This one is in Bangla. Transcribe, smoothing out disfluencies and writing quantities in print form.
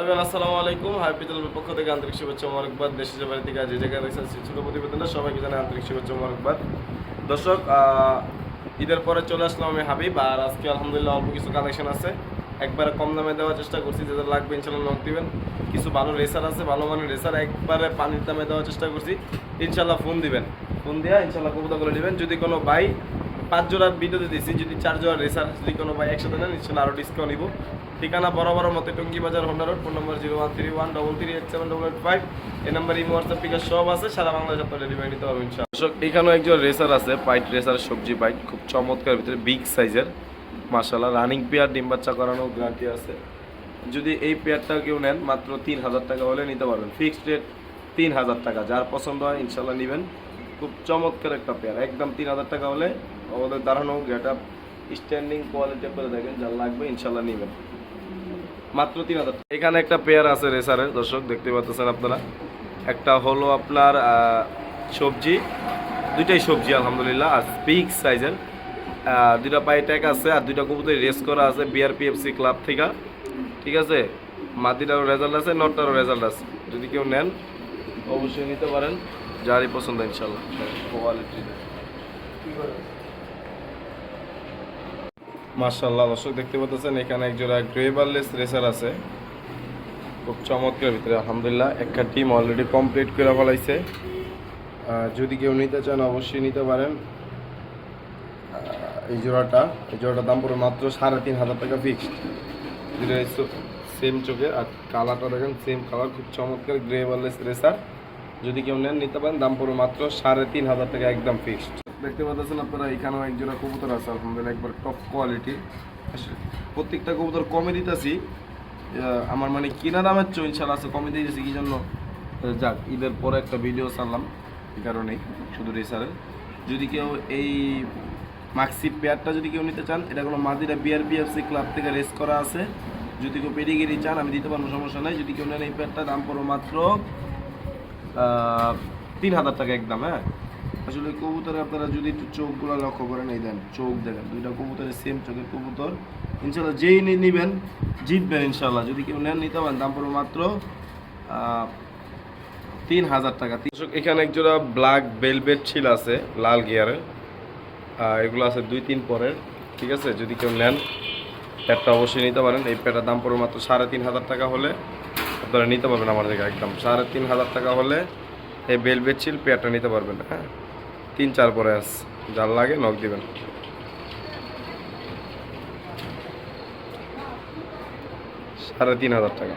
এভরিওয়ান আসসালামু আলাইকুম। হ্যাপি চ্যানেলের পক্ষ থেকে আন্তরিক শুভেচ্ছা মোবারকবাদ। দেশের বাইরে থেকে যে জায়গায় দেখছেন ছোট প্রতিবেদনটা সবাইকে জানাই আন্তরিক শুভেচ্ছা মোবারকবাদ। দর্শক, ঈদের পরে চলে আসলাম আমি হাবিব, আর আজকে আলহামদুলিল্লাহ অল্প কিছু কালেকশন আছে, একবারে কম দামে দেওয়ার চেষ্টা করছি। যাদের লাগবে ইনশাল্লাহ নক দিবেন। কিছু ভালো রেসার আছে, ভালো মানের রেসার একবারে পানির দামে দেওয়ার চেষ্টা করছি। ইনশাল্লাহ ফোন দিবেন, ফোন দিয়ে ইনশাল্লাহ কবুতরগুলো নেবেন। যদি কোনো ভাই 5 জোড়ার ভিডিওতে দিয়েছি, যদি 4 জোড়ার রেসার যদি কোনো ভাই একসাথে নেন ইনশাল্লাহ আরও ডিসকাউন্ট নিব। ঠিকানা বরাবর মতো টঙ্গী বাজার হোন্ডা রোড, ফোন নম্বর 0131338785। এই নাম্বার ইমো হোয়াটসঅ্যাপ পিকার সব আছে, সারা বাংলাদেশ আপনার ডেলিভারি নিতে পারবেন ইনশাআল্লাহ। দর্শক, এখানেও একজন রেসার আছে, পাইট রেসার, সবজি পাইট, খুব চমৎকার, ভিতরে বিগ সাইজের মাশাআল্লাহ। রানিং পেয়ার, ডিম বাচ্চা করানো গ্যারান্টি আছে। যদি এই পেয়ারটা কেউ নেন মাত্র 3000 টাকা হলে নিতে পারবেন। ফিক্সড রেট 3000 টাকা, যার পছন্দ হয় ইনশাল্লাহ নেবেন। খুব চমৎকার একটা পেয়ার, একদম 3000 টাকা হলে আমাদের দাঁড়ানো গেট আপ স্ট্যান্ডিং কোয়ালিটি করে দেখেন, যার লাগবে ইনশাল্লাহ নেবেন মাত্র 3000 টাকা। এখানে একটা পেয়ার আছে রেসারের, দর্শক দেখতে পাচ্ছেন আপনারা। একটা হলো আপনার সবজি, দুইটাই সবজি আলহামদুলিল্লাহ, আর বিগ সাইজের। দুইটা পায়ে ট্যাগ আছে, আর দুইটা কবুতর রেস করা আছে বিআরপিএফসি ক্লাব থেকে। ঠিক আছে, মাদিটারও রেজাল্ট আছে, নটটারও রেজাল্ট আছে। যদি কেউ নেন অবশ্যই নিতে পারেন, যারই পছন্দ ইনশাল্লাহ। কোয়ালিটি মাশাআল্লাহ, দর্শক দেখতে পাচ্ছেন এখানে একজোড়া গ্রেভারলেস রেসার আছে, খুব চমৎকার ভিতরে আলহামদুলিল্লাহ। একটা টিম অলরেডি কমপ্লিট করে ফেলাইছে। যদি কেউ নিতে চান অবশ্যই নিতে পারেন। এই জোড়াটার দাম পড়বে মাত্র 3500 টাকা ফিক্সড। যেটা সেম চোখে, আর কালারটা দেখেন সেম কালার, খুব চমৎকার গ্রেভারলেস রেসার। যদি কেউ নেন নিতে পারেন, দাম পড়বে মাত্র 3500 টাকা একদম ফিক্সড। দেখতে পাচ্ছেন আপনারা এখানেও এক জোড়া কবুতর আছে আলহামদুলিল্লাহ, একবার টপ কোয়ালিটি। প্রত্যেকটা কবুতর কমে দিতেছি, আমার মানে কিনা দামের চেয়ে ইনশাল্লাহ আছে কমে দিয়েছি। কি জন্য? যাক, ঈদের পরে একটা ভিডিও ছাড়লাম, এই কারণেই শুধু রেসারের। যদি কেউ এই মাক্সি পেয়ারটা যদি কেউ নিতে চান, এটা কোনো মাদিরা বিআরপিএফসি ক্লাব থেকে রেস করা আছে। যদি কেউ পেডিগিরি চান আমি দিতে পারবো, সমস্যা নাই। যদি কেউ নেন এই পেয়ারটা, দাম পড়ো মাত্র 3000 টাকা একদম। হ্যাঁ, আসলে কবুতরে আপনারা যদি একটু চোখগুলো লক্ষ্য করেন, এই দেন চোখ দেখেন, দুইটা কবুতরের সেম চোখের কবুতর। ইনশাল্লাহ যেই নেবেন জিতবেন ইনশাল্লাহ। যদি কেউ নেন নিতে পারেন, দাম পড়বে মাত্র 3000 টাকা। এখানে একজোড়া ব্ল্যাক বেলভেট ছিল আছে, লাল গিয়ারের। এগুলো আছে 2-3 পরের। ঠিক আছে, যদি কেউ নেন প্যাডটা অবশ্যই নিতে পারেন। এই প্যাডটার দাম পড়বে মাত্র 3500 টাকা হলে আপনারা নিতে পারবেন আমার থেকে একদম 3500 টাকা হলে এই বেলভেট ছিল প্যাডটা নিতে পারবেন। হ্যাঁ, 3-4 পরে আছে, যার লাগে নক দিবেন। 3500 টাকা।